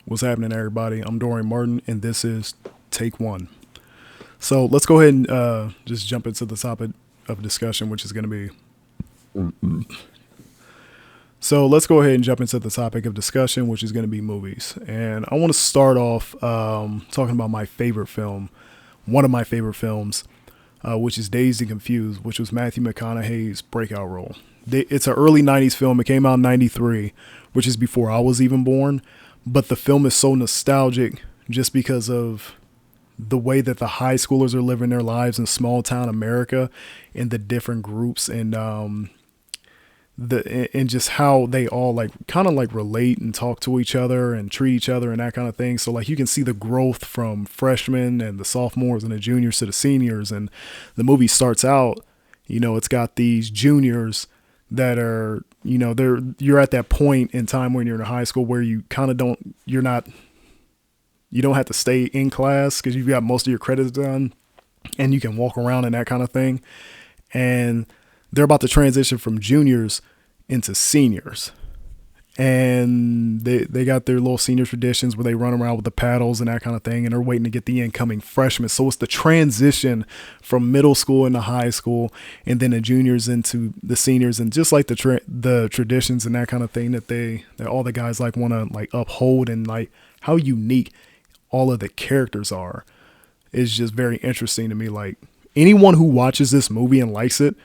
What's happening, everybody? I'm Dorian Martin, and this is Take One. So let's go ahead and just jump into the topic of discussion, which is going to be. So let's go ahead and jump into the topic of discussion, which is going to be movies. And I want to start off talking about my favorite film, one of my favorite films, which is Dazed and Confused, which was Matthew McConaughey's breakout role. It's an early 90s film. It came out in 93, which is before I was even born. But the film is so nostalgic just because of the way that the high schoolers are living their lives in small town America and the different groups and just how they all like kind of like relate and talk to each other and treat each other and that kind of thing. So like you can see the growth from freshmen and the sophomores and the juniors to the seniors. And the movie starts out, it's got these juniors that are, you're at that point in time when you're in high school where you kind of you don't have to stay in class because you've got most of your credits done and you can walk around and that kind of thing. And they're about to transition from juniors into seniors. And they got their little senior traditions where they run around with the paddles and that kind of thing. And they're waiting to get the incoming freshmen. So it's the transition from middle school into high school and then the juniors into the seniors. And just like the traditions and that kind of thing that all the guys like want to like uphold and like how unique all of the characters are is just very interesting to me. Like anyone who watches this movie and likes it,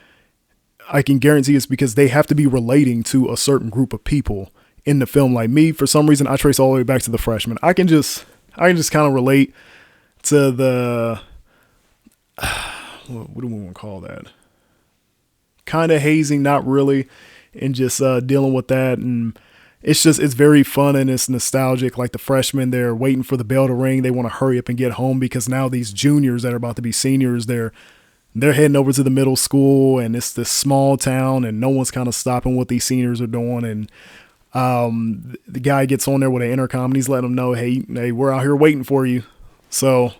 I can guarantee it's because they have to be relating to a certain group of people in the film. Like me, for some reason, I trace all the way back to the freshmen. I can just kind of relate to the, what do we want to call that? Kind of hazing, not really. And just dealing with that. And it's very fun and it's nostalgic. Like the freshmen, they're waiting for the bell to ring. They want to hurry up and get home because now these juniors that are about to be seniors, they're heading over to the middle school and it's this small town and no one's kind of stopping what these seniors are doing. And the guy gets on there with an intercom and he's letting them know, hey, we're out here waiting for you. So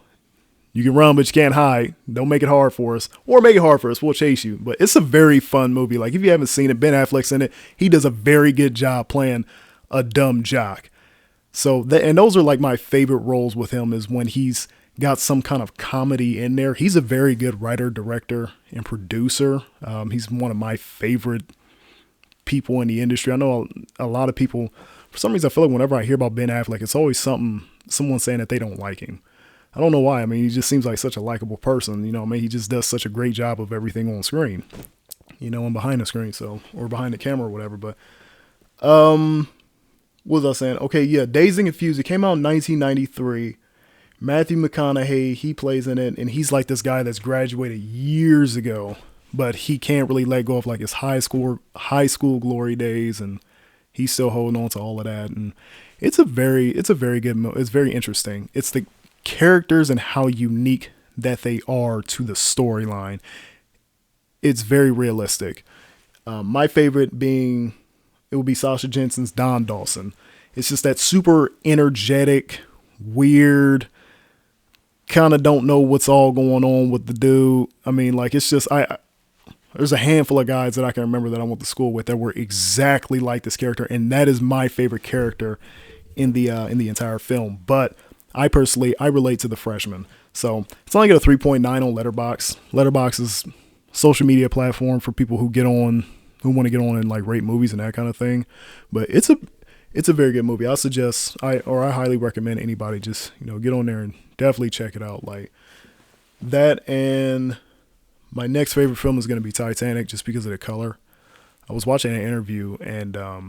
you can run, but you can't hide. Don't make it hard for us or make it hard for us. We'll chase you. But it's a very fun movie. Like if you haven't seen it, Ben Affleck's in it. He does a very good job playing a dumb jock. So, and those are like my favorite roles with him is when he's got some kind of comedy in there. He's a very good writer, director, and producer. He's one of my favorite people in the industry. I know a lot of people, for some reason, I feel like whenever I hear about Ben Affleck, it's always someone saying that they don't like him. I don't know why. I mean, he just seems like such a likable person. He just does such a great job of everything on screen, and behind the screen, or behind the camera or whatever. But, what was I saying? Okay, yeah, Dazed and Confused. It came out in 1993. Matthew McConaughey, he plays in it, and he's like this guy that's graduated years ago, but he can't really let go of like his high school glory days, and he's still holding on to all of that. And it's a very good movie. It's very interesting. It's the characters and how unique that they are to the storyline. It's very realistic. My favorite it would be Sasha Jensen's Don Dawson. It's just that super energetic, weird, kind of don't know what's all going on with the dude. I mean, like, it's just, there's a handful of guys that I can remember that I went to school with that were exactly like this character. And that is my favorite character in the entire film. But I relate to the freshman. So it's only got a 3.9 on Letterboxd. Letterboxd is a social media platform for people who want to get on and like rate movies and that kind of thing. But it's a very good movie. I highly recommend anybody just, get on there and definitely check it out. Like that. And my next favorite film is going to be Titanic just because of the color. I was watching an interview and I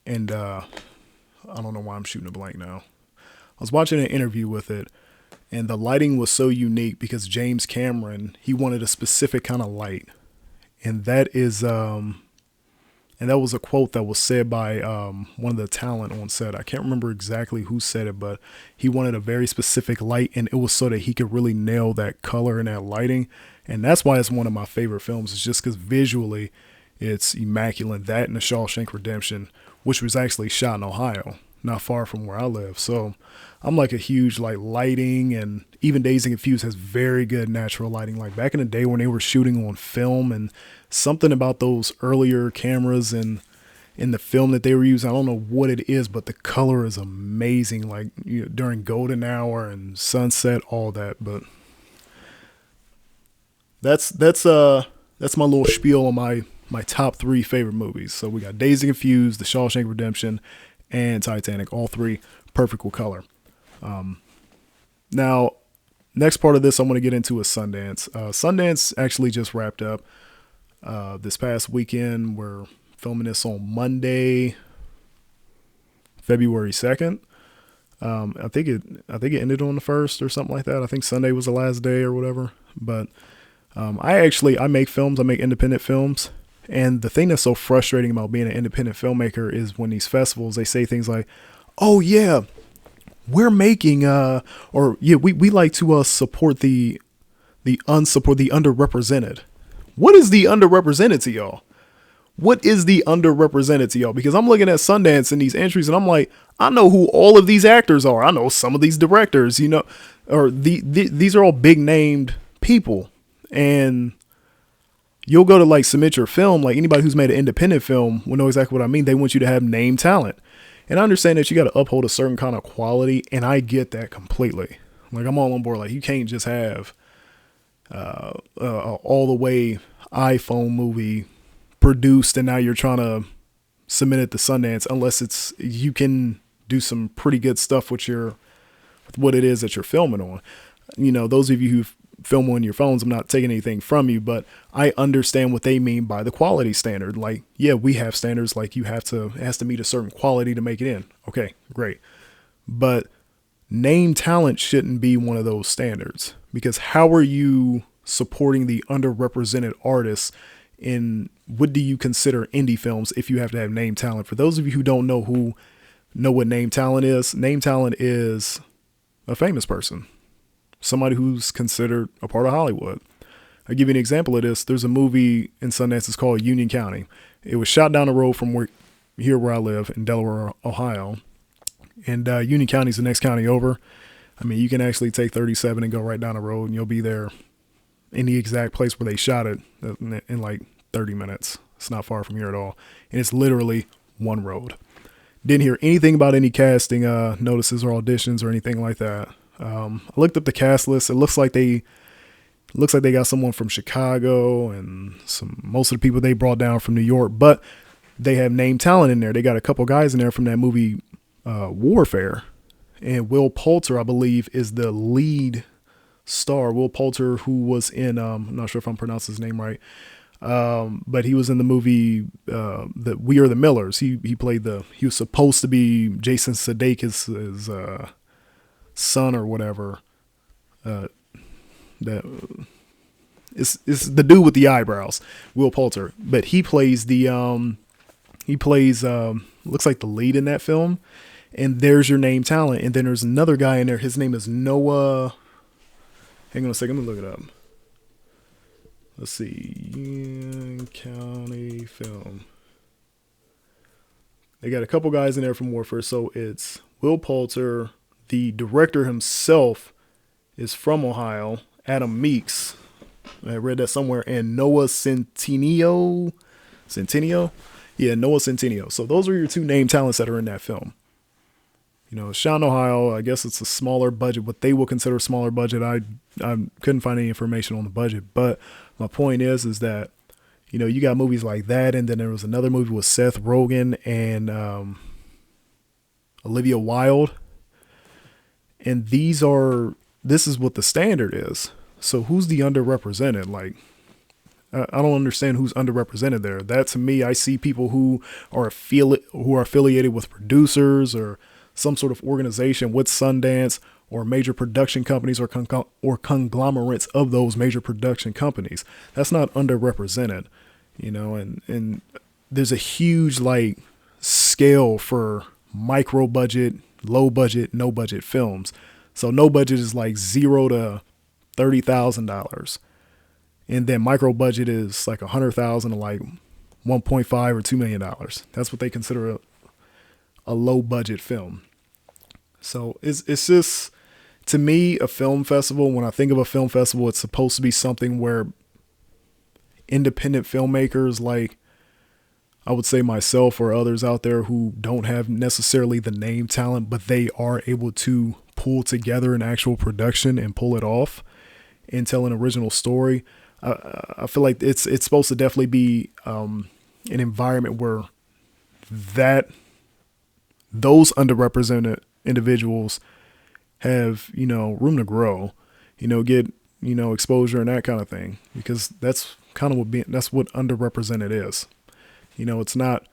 don't know why I'm shooting a blank now. I was watching an interview with it and the lighting was so unique because James Cameron, he wanted a specific kind of light. And that is, and that was a quote that was said by one of the talent on set. I can't remember exactly who said it, but he wanted a very specific light, and it was so that he could really nail that color and that lighting. And that's why it's one of my favorite films. It's just because visually it's immaculate. That and The Shawshank Redemption, which was actually shot in Ohio, not far from where I live. So I'm like a huge like lighting, and even Dazed and Confused has very good natural lighting. Like back in the day when they were shooting on film, and something about those earlier cameras and in the film that they were using. I don't know what it is, but the color is amazing. Like, you know, during golden hour and sunset, all that. But that's my little spiel on my top 3 favorite movies. So we got Dazed and Confused, The Shawshank Redemption, and Titanic. All 3 perfect with color. Now, next part of this I'm going to get into is Sundance. Sundance actually just wrapped up this past weekend. We're filming this on Monday, February 2nd. I think it ended on the 1st or something like that. I think Sunday was the last day or whatever. But I make films. I make independent films. And the thing that's so frustrating about being an independent filmmaker is when these festivals, they say things like, oh yeah, we're making, we like to support the underrepresented. What is the underrepresented to y'all? What is the underrepresented to y'all? Because I'm looking at Sundance and these entries and I'm like, I know who all of these actors are. I know some of these directors, you know, or these are all big named people. And you'll go to like submit your film, like anybody who's made an independent film will know exactly what I mean. They want you to have name talent. And I understand that you got to uphold a certain kind of quality, and I get that completely. Like, I'm all on board. Like, you can't just have all the way iPhone movie produced and now you're trying to submit it to Sundance unless you can do some pretty good stuff with what it is that you're filming on. You know, those of you who film on your phones, I'm not taking anything from you, but I understand what they mean by the quality standard. Like, yeah, we have standards, like it has to meet a certain quality to make it in. Okay, great. But name talent shouldn't be one of those standards, because how are you supporting the underrepresented artists in what do you consider indie films if you have to have name talent? For those of you who don't know what name talent is a famous person. Somebody who's considered a part of Hollywood. I'll give you an example of this. There's a movie in Sundance. It's called Union County. It was shot down the road from where I live in Delaware, Ohio. And Union County is the next county over. I mean, you can actually take 37 and go right down the road, and you'll be there in the exact place where they shot it in like 30 minutes. It's not far from here at all. And it's literally one road. Didn't hear anything about any casting notices or auditions or anything like that. I looked up the cast list. It looks like they got someone from Chicago and most of the people they brought down from New York, but they have name talent in there. They got a couple guys in there from that movie, Warfare, and Will Poulter, I believe, is the lead star. Will Poulter, who was in, I'm not sure if I'm pronouncing his name right. But he was in the movie, that We Are the Millers. He was supposed to be Jason Sudeikis' son or whatever. That is the dude with the eyebrows, Will Poulter. But he plays looks like the lead in that film. And there's your name talent. And then there's another guy in there. His name is Noah. Hang on a second. Let me look it up. Let's see. Union County film. They got a couple guys in there from Warfare. So it's Will Poulter. The director himself is from Ohio, Adam Meeks. I read that somewhere. And Noah Centineo. Yeah, Noah Centineo. So those are your 2 name talents that are in that film. You know, shot in Ohio. I guess it's a smaller budget, what they will consider a smaller budget. I couldn't find any information on the budget, but my point is that, you know, you got movies like that, and then there was another movie with Seth Rogen and Olivia Wilde. And this is what the standard is. So who's the underrepresented? Like, I don't understand who's underrepresented there. That, to me, I see people who are affiliated with producers or some sort of organization with Sundance or major production companies or conglomerates of those major production companies. That's not underrepresented, you know, and there's a huge like scale for micro budget, low budget, no budget films. So no budget is like $0 to $30,000. And then micro budget is like $100,000 to like 1.5 or $2 million. That's what they consider a low budget film. So it's just, to me, a film festival. When I think of a film festival, it's supposed to be something where independent filmmakers, like, I would say myself or others out there who don't have necessarily the name talent, but they are able to pull together an actual production and pull it off and tell an original story. I feel like it's supposed to definitely be an environment where that those underrepresented individuals have, room to grow, get, exposure and that kind of thing, because that's kind of that's what underrepresented is. It's not,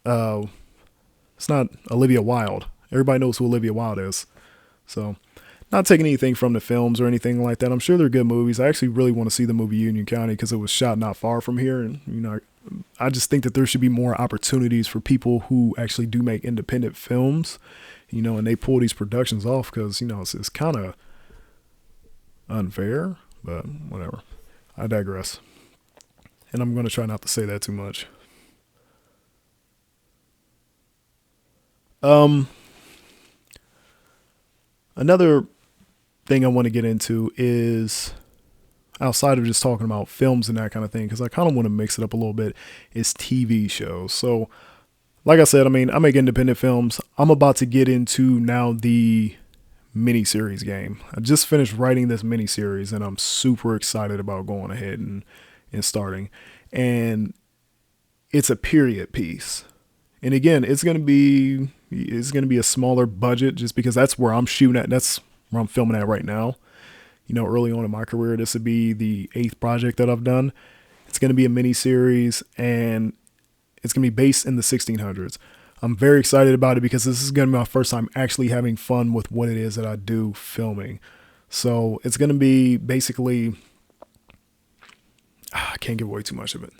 it's not Olivia Wilde. Everybody knows who Olivia Wilde is. So not taking anything from the films or anything like that. I'm sure they're good movies. I actually really want to see the movie Union County because it was shot not far from here. And, I just think that there should be more opportunities for people who actually do make independent films, and they pull these productions off because, it's kind of unfair, but whatever. I digress. And I'm going to try not to say that too much. Another thing I want to get into is, outside of just talking about films and that kind of thing, because I kind of want to mix it up a little bit, is TV shows. So, like I said, I make independent films. I'm about to get into now the miniseries game. I just finished writing this miniseries, and I'm super excited about going ahead and starting. And it's a period piece. And again, it's gonna be a smaller budget just because that's where I'm shooting at. That's where I'm filming at right now. Early on in my career, this would be the 8th project that I've done. It's going to be a mini series, and it's going to be based in the 1600s. I'm very excited about it because this is going to be my first time actually having fun with what it is that I do filming. So it's going to be basically, I can't give away too much of it.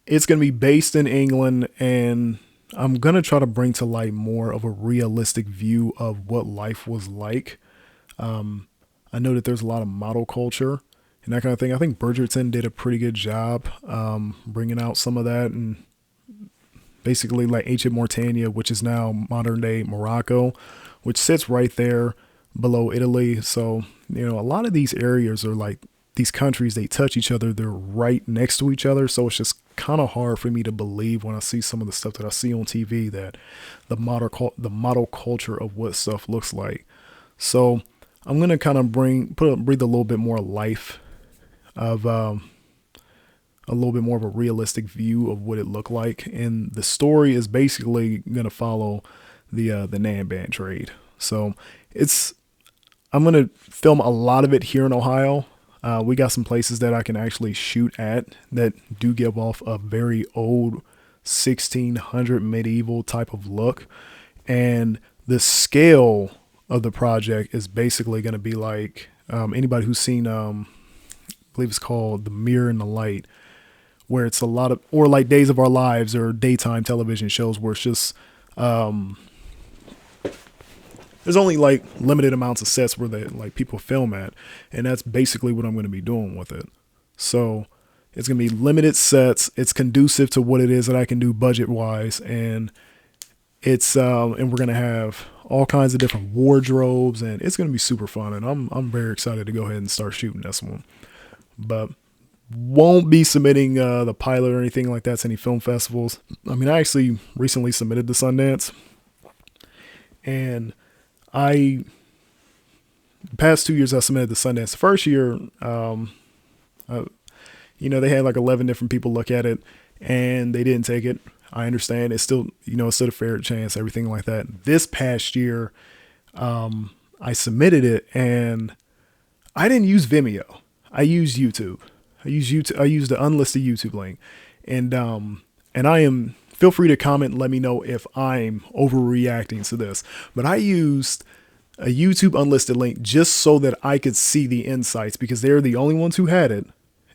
It's going to be based in England, and I'm going to try to bring to light more of a realistic view of what life was like. I know that there's a lot of model culture and that kind of thing. I think Bridgerton did a pretty good job bringing out some of that, and basically like ancient Mauritania, which is now modern day Morocco, which sits right there below Italy. So, a lot of these areas are like these countries, they touch each other. They're right next to each other. So it's just kind of hard for me to believe when I see some of the stuff that I see on TV that the model culture of what stuff looks like. So I'm going to kind of breathe a little bit more life of a little bit more of a realistic view of what it looked like. And the story is basically going to follow the Nan band trade. So I'm going to film a lot of it here in Ohio. We got some places that I can actually shoot at that do give off a very old 1600 medieval type of look. And the scale of the project is basically going to be like anybody who's seen, I believe it's called The Mirror and the Light, where it's a lot of, or like Days of Our Lives or daytime television shows where it's just, there's only like limited amounts of sets where they like people film at. And that's basically what I'm going to be doing with it. So it's going to be limited sets. It's conducive to what it is that I can do budget wise. And and we're going to have all kinds of different wardrobes, and it's going to be super fun. And I'm very excited to go ahead and start shooting this one, but won't be submitting the pilot or anything like that to any film festivals. I actually recently submitted to Sundance, and past 2 years I submitted to Sundance. The first year, they had like 11 different people look at it, and they didn't take it. I understand. It's still, it's still a fair chance, everything like that. This past year, I submitted it, and I didn't use Vimeo. I used YouTube. I used the unlisted YouTube link, and feel free to comment and let me know if I'm overreacting to this, but I used a YouTube unlisted link just so that I could see the insights because they're the only ones who had it.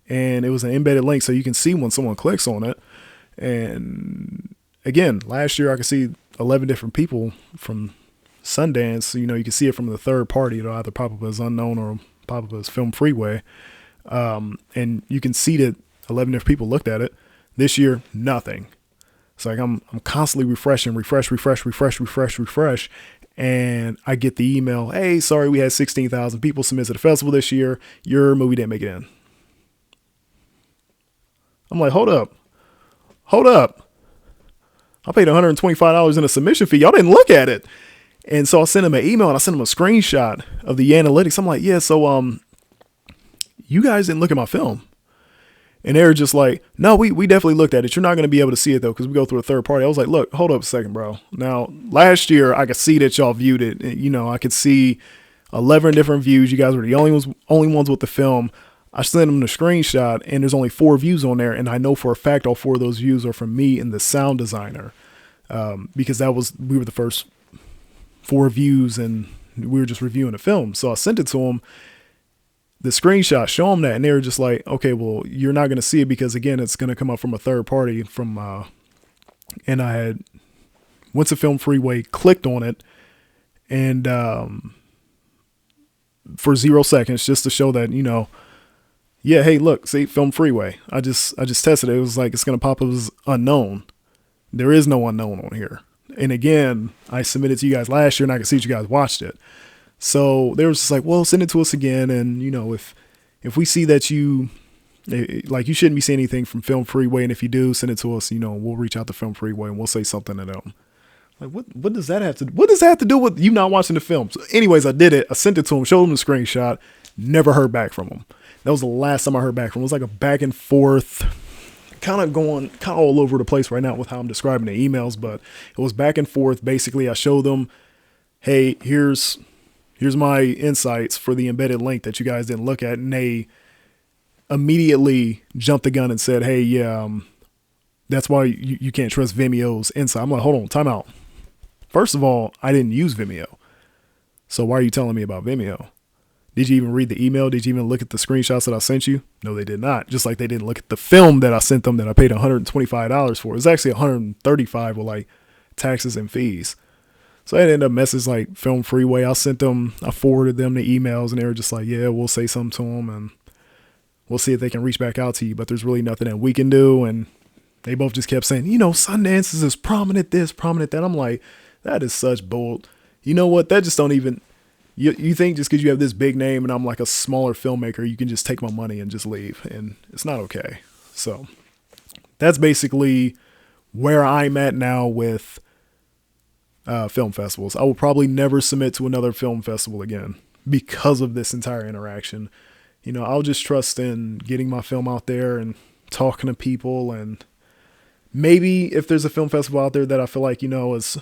And it was an embedded link, so you can see when someone clicks on it. And again, last year I could see 11 different people from Sundance. You can see it from the third party. It'll either pop up as unknown or pop up as Film Freeway. And you can see that 11 different people looked at it. This year, nothing. It's like I'm constantly refresh. And I get the email, hey, sorry, we had 16,000 people submit to the festival this year. Your movie didn't make it in. I'm like, hold up. I paid $125 in a submission fee. Y'all didn't look at it. And so I sent him an email and I sent him a screenshot of the analytics. I'm like, yeah, so you guys didn't look at my film. And they were just like, no, we definitely looked at it. You're not going to be able to see it, though, because we go through a third party. I was like, look, hold up a second, bro. Now, last year, I could see that y'all viewed it. You know, I could see 11 different views. You guys were the only ones with the film. I sent them the screenshot, and there's only 4 views on there. And I know for a fact all 4 of those views are from me and the sound designer, because we were the first 4 views, and we were just reviewing the film. So I sent it to them. The screenshot, show them that, and they were just like, okay, well, you're not going to see it because, again, it's going to come up from a third party and I had went to Film Freeway, clicked on it, and for 0 seconds, just to show that, you know, yeah, hey, look, see, Film Freeway. I just tested it. It was like, it's going to pop up as unknown. There is no unknown on here. And again, I submitted to you guys last year, and I could see that you guys watched it. So they were just like, well, send it to us again. And, you know, if we see that you shouldn't be seeing anything from Film Freeway, and if you do, send it to us, you know, we'll reach out to Film Freeway and we'll say something to them. Like, what does that have to do with you not watching the film? So anyways, I did it. I sent it to him, showed him the screenshot, never heard back from him. That was the last time I heard back from him. It was like a back and forth, kind of all over the place right now with how I'm describing the emails, but it was back and forth. Basically, I showed them, hey, here's my insights for the embedded link that you guys didn't look at. And they immediately jumped the gun and said, hey, yeah, that's why you can't trust Vimeo's insight. I'm like, hold on, time out. First of all, I didn't use Vimeo. So why are you telling me about Vimeo? Did you even read the email? Did you even look at the screenshots that I sent you? No, they did not. Just like they didn't look at the film that I sent them that I paid $125 for. It was actually $135 with like taxes and fees. So I ended up messaging like Film Freeway. I forwarded them the emails, and they were just like, yeah, we'll say something to them and we'll see if they can reach back out to you. But there's really nothing that we can do. And they both just kept saying, you know, Sundance is as prominent this, prominent that. I'm like, that is such bull. You know what? That just don't even, you think just because you have this big name and I'm like a smaller filmmaker, you can just take my money and just leave. And it's not okay. So that's basically where I'm at now with film festivals. I will probably never submit to another film festival again because of this entire interaction. You know, I'll just trust in getting my film out there and talking to people, and maybe if there's a film festival out there that I feel like, you know, is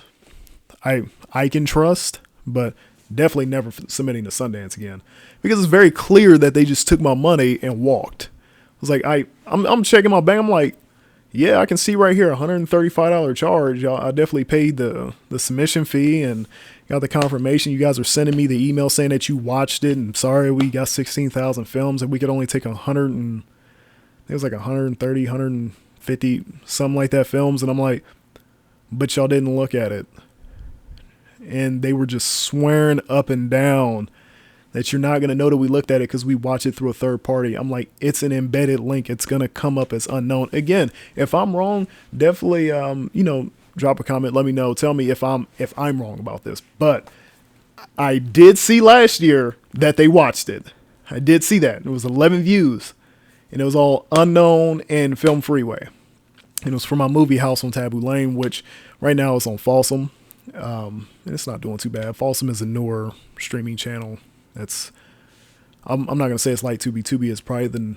I can trust, but definitely never submitting to Sundance again, because it's very clear that they just took my money and walked. I was like, I'm checking my bank. I'm like, yeah, I can see right here, $135 charge. I definitely paid the submission fee and got the confirmation. You guys are sending me the email saying that you watched it, and sorry, we got 16,000 films and we could only take 100 and it was like 130, 150, something like that films. And I'm like, but y'all didn't look at it. And they were just swearing up and down that you're not going to know that we looked at it because we watch it through a third party. I'm like, it's an embedded link. It's going to come up as unknown. Again, if I'm wrong, definitely, drop a comment. Let me know. Tell me if I'm wrong about this. But I did see last year that they watched it. I did see that. It was 11 views, and it was all unknown and Film Freeway. And it was for my movie House on Taboo Lane, which right now is on Folsom. And it's not doing too bad. Folsom is a newer streaming channel. I'm not gonna say it's like Tubi. Tubi is probably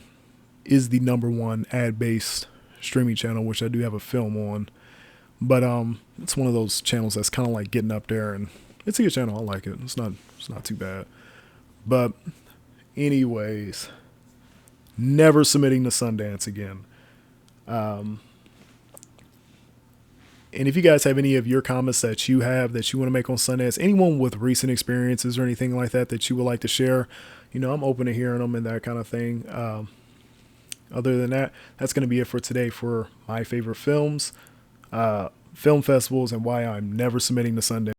is the number one ad-based streaming channel, which I do have a film on. But it's one of those channels that's kind of like getting up there, and it's a good channel. I like it. It's not too bad. But anyways, never submitting to Sundance again. And if you guys have any of your comments that you want to make on Sundance, anyone with recent experiences or anything like that you would like to share, you know, I'm open to hearing them and that kind of thing. Other than that, that's going to be it for today for my favorite films, film festivals, and why I'm never submitting to Sundance.